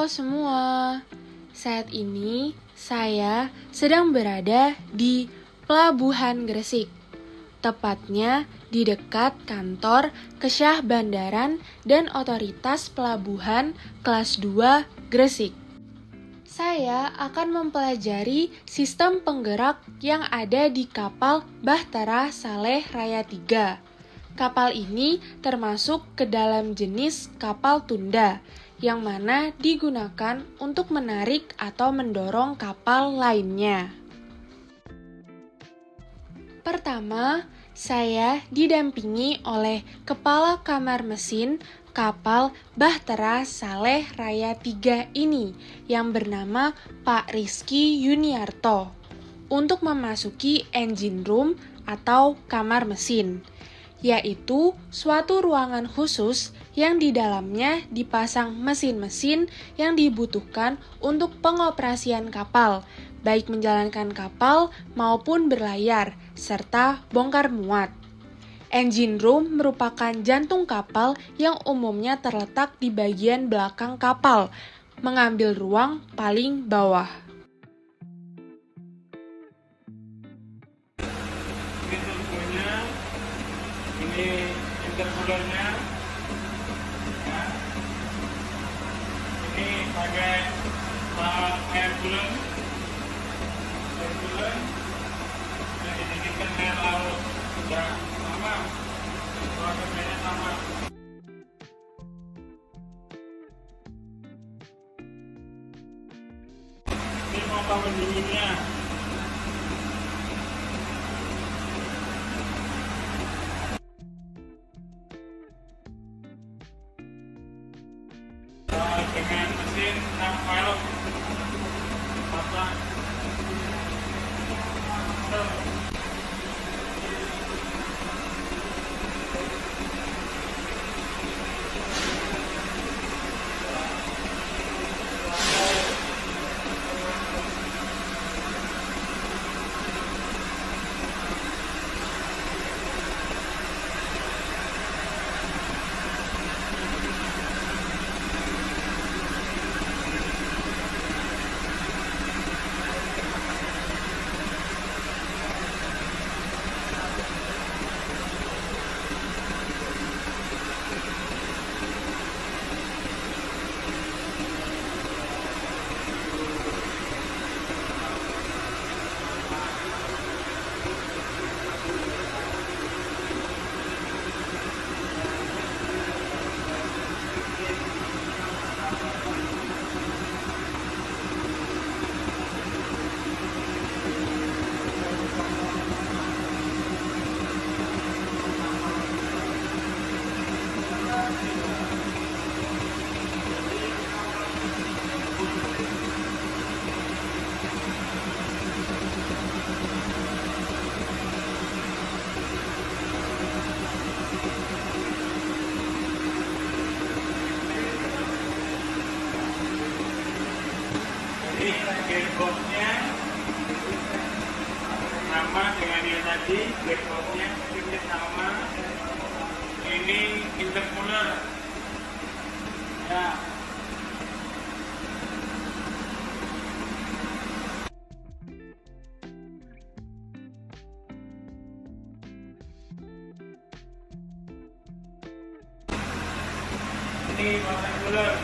Halo semua, saat ini saya sedang berada di Pelabuhan Gresik, tepatnya di dekat kantor Kesyah Bandaran dan Otoritas Pelabuhan kelas 2 Gresik. Saya akan mempelajari sistem penggerak yang ada di kapal Bahtera Saleh Raya 3. Kapal ini termasuk ke dalam jenis kapal tunda, yang mana digunakan untuk menarik atau mendorong kapal lainnya. Pertama, saya didampingi oleh Kepala Kamar Mesin kapal Bahtera Saleh Raya 3 ini, yang bernama Pak Rizky Yuniarto, untuk memasuki engine room atau kamar mesin, yaitu suatu ruangan khusus yang di dalamnya dipasang mesin-mesin yang dibutuhkan untuk pengoperasian kapal, baik menjalankan kapal maupun berlayar, serta bongkar muat. Engine room merupakan jantung kapal yang umumnya terletak di bagian belakang kapal, mengambil ruang paling bawah. Ini intercoolernya, ya. Ini pakai air cooler yang didikitkan air laut, ya sama, prosesnya sama. Ini pompa pendinginnya. Dengan mesin 6 velg pasang gearboxnya sama dengan yang tadi, gearboxnya sedikit sama. Ini intercooler, ya. Ini water cooler.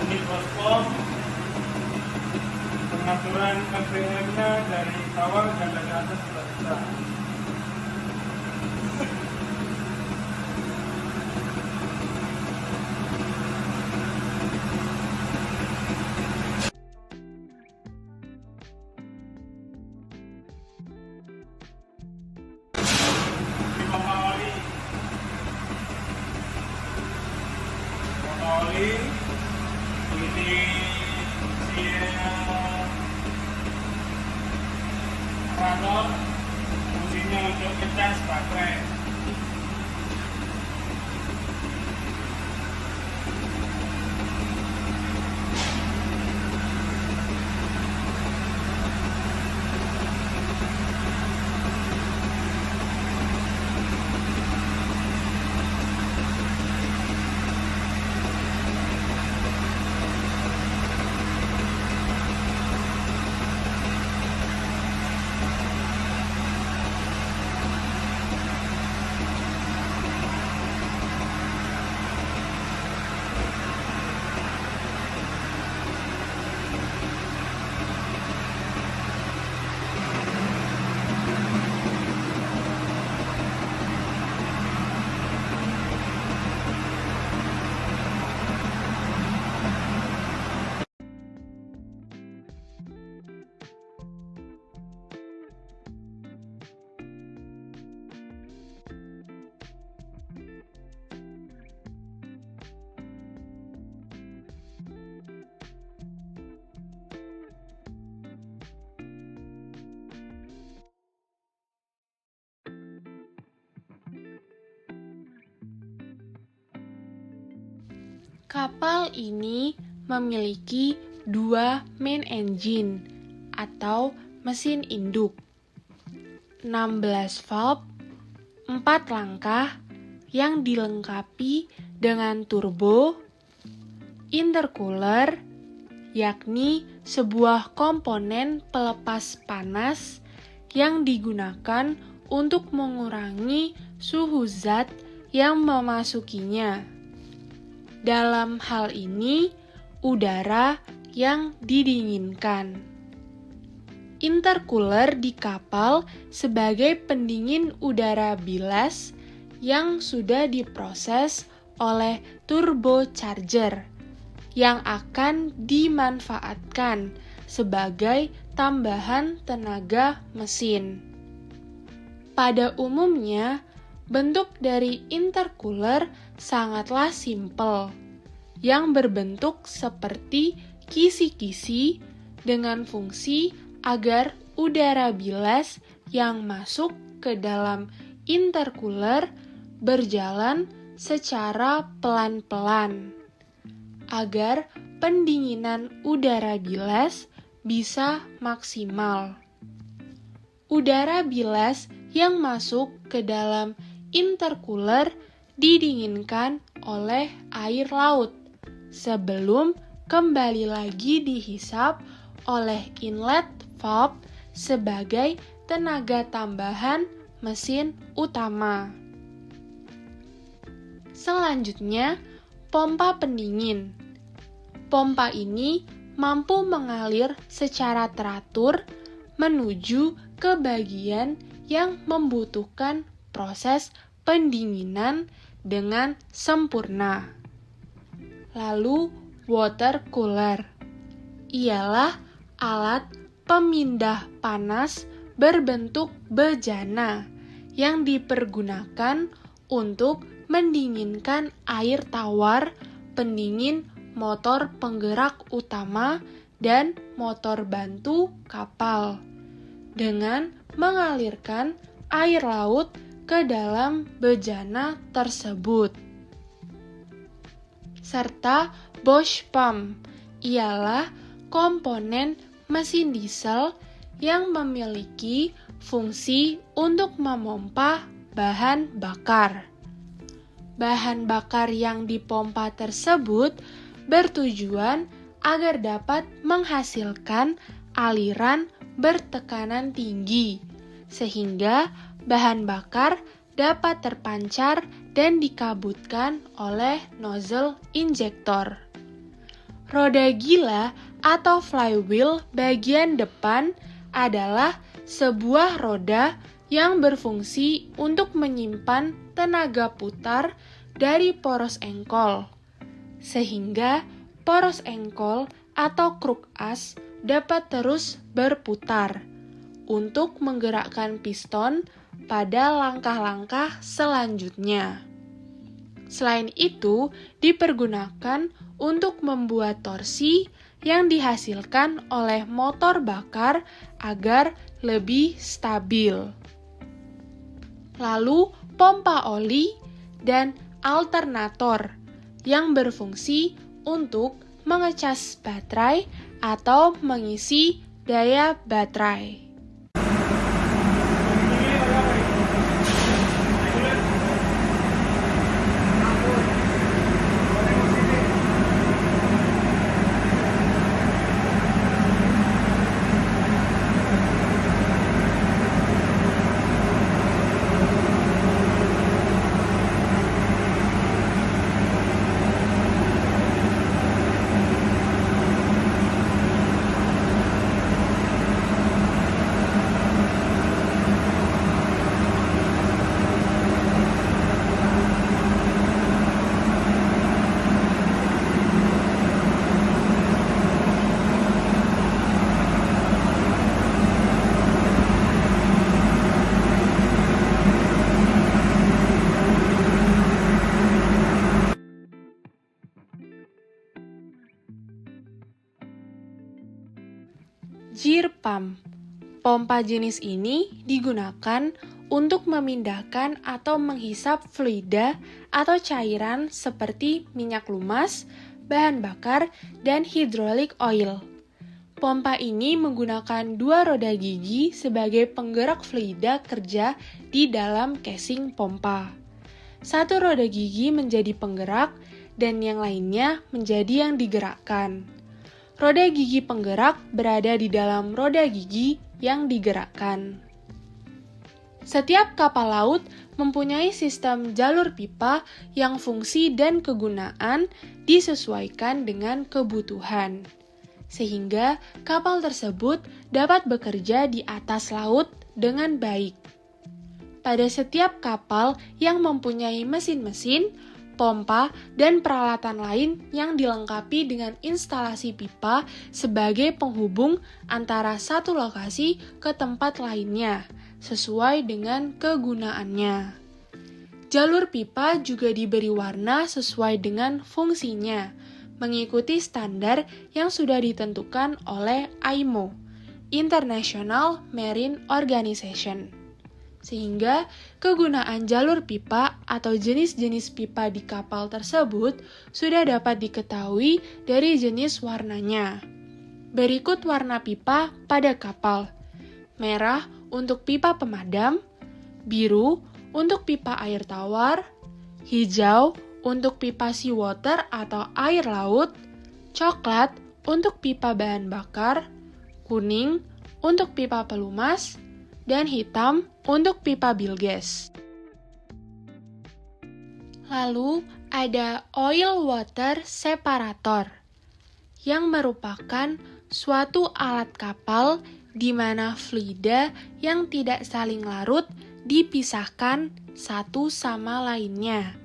Ini pospom, pengaturan RPM-nya dari bawah dan dari atas sudah bisa. Ini pompa oli, ini radiator, fungsinya untuk ngecas baterai. Kapal ini memiliki 2 main engine atau mesin induk, 16 valve, 4 langkah yang dilengkapi dengan turbo, intercooler, yakni sebuah komponen pelepas panas yang digunakan untuk mengurangi suhu zat yang memasukinya. Dalam hal ini, udara yang didinginkan. Intercooler di kapal sebagai pendingin udara bilas yang sudah diproses oleh turbocharger yang akan dimanfaatkan sebagai tambahan tenaga mesin. Pada umumnya, bentuk dari intercooler sangatlah simpel, yang berbentuk seperti kisi-kisi dengan fungsi agar udara bilas yang masuk ke dalam intercooler berjalan secara pelan-pelan, agar pendinginan udara bilas bisa maksimal. Udara bilas yang masuk ke dalam intercooler didinginkan oleh air laut sebelum kembali lagi dihisap oleh inlet valve sebagai tenaga tambahan mesin utama. Selanjutnya, pompa pendingin. Pompa ini mampu mengalir secara teratur menuju ke bagian yang membutuhkan proses pendinginan dengan sempurna. Lalu, water cooler ialah alat pemindah panas berbentuk bejana yang dipergunakan untuk mendinginkan air tawar pendingin motor penggerak utama dan motor bantu kapal dengan mengalirkan air laut ke dalam bejana tersebut. Serta Bosch pump ialah komponen mesin diesel yang memiliki fungsi untuk memompa bahan bakar. Bahan bakar yang dipompa tersebut bertujuan agar dapat menghasilkan aliran bertekanan tinggi, sehingga bahan bakar dapat terpancar dan dikabutkan oleh nozzle injektor. Roda gila atau flywheel bagian depan adalah sebuah roda yang berfungsi untuk menyimpan tenaga putar dari poros engkol, sehingga poros engkol atau kruk as dapat terus berputar untuk menggerakkan piston pada langkah-langkah selanjutnya. Selain itu, dipergunakan untuk membuat torsi yang dihasilkan oleh motor bakar agar lebih stabil. Lalu, pompa oli dan alternator yang berfungsi untuk mengecas baterai atau mengisi daya baterai. Gear pump. Pompa jenis ini digunakan untuk memindahkan atau menghisap fluida atau cairan seperti minyak lumas, bahan bakar, dan hydraulic oil. Pompa ini menggunakan dua roda gigi sebagai penggerak fluida kerja di dalam casing pompa. Satu roda gigi menjadi penggerak dan yang lainnya menjadi yang digerakkan. Roda gigi penggerak berada di dalam roda gigi yang digerakkan. Setiap kapal laut mempunyai sistem jalur pipa yang fungsi dan kegunaan disesuaikan dengan kebutuhan, sehingga kapal tersebut dapat bekerja di atas laut dengan baik. Pada setiap kapal yang mempunyai mesin-mesin, pompa, dan peralatan lain yang dilengkapi dengan instalasi pipa sebagai penghubung antara satu lokasi ke tempat lainnya, sesuai dengan kegunaannya. Jalur pipa juga diberi warna sesuai dengan fungsinya, mengikuti standar yang sudah ditentukan oleh IMO, International Marine Organization. Sehingga kegunaan jalur pipa atau jenis-jenis pipa di kapal tersebut sudah dapat diketahui dari jenis warnanya. Berikut warna pipa pada kapal. Merah untuk pipa pemadam, biru untuk pipa air tawar, hijau untuk pipa seawater atau air laut, coklat untuk pipa bahan bakar, kuning untuk pipa pelumas, dan hitam untuk pipa bilges. Lalu ada oil water separator yang merupakan suatu alat kapal di mana fluida yang tidak saling larut dipisahkan satu sama lainnya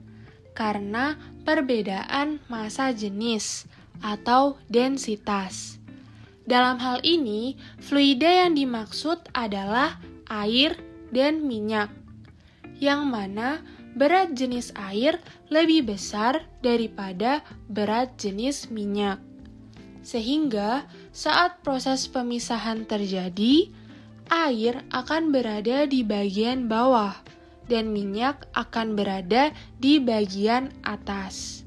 karena perbedaan massa jenis atau densitas. Dalam hal ini, fluida yang dimaksud adalah air dan minyak, yang mana berat jenis air lebih besar daripada berat jenis minyak. Sehingga saat proses pemisahan terjadi, air akan berada di bagian bawah dan minyak akan berada di bagian atas.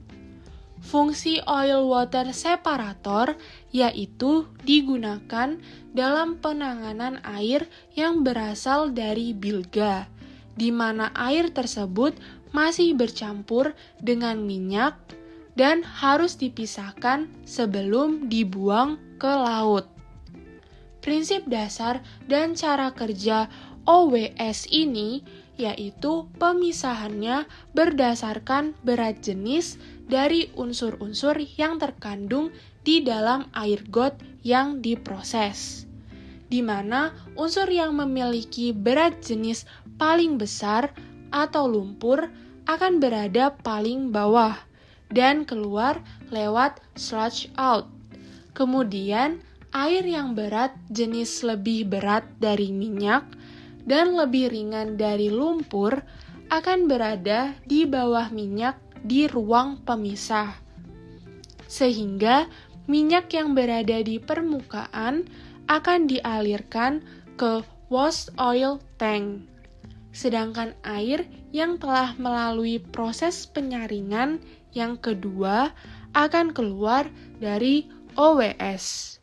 Fungsi oil water separator yaitu digunakan dalam penanganan air yang berasal dari bilga, di mana air tersebut masih bercampur dengan minyak dan harus dipisahkan sebelum dibuang ke laut. Prinsip dasar dan cara kerja OWS ini yaitu pemisahannya berdasarkan berat jenis dari unsur-unsur yang terkandung di dalam air got yang diproses, di mana unsur yang memiliki berat jenis paling besar atau lumpur akan berada paling bawah dan keluar lewat sludge out. Kemudian, air yang berat jenis lebih berat dari minyak dan lebih ringan dari lumpur akan berada di bawah minyak di ruang pemisah. Sehingga minyak yang berada di permukaan akan dialirkan ke wash oil tank. Sedangkan air yang telah melalui proses penyaringan yang kedua akan keluar dari OWS.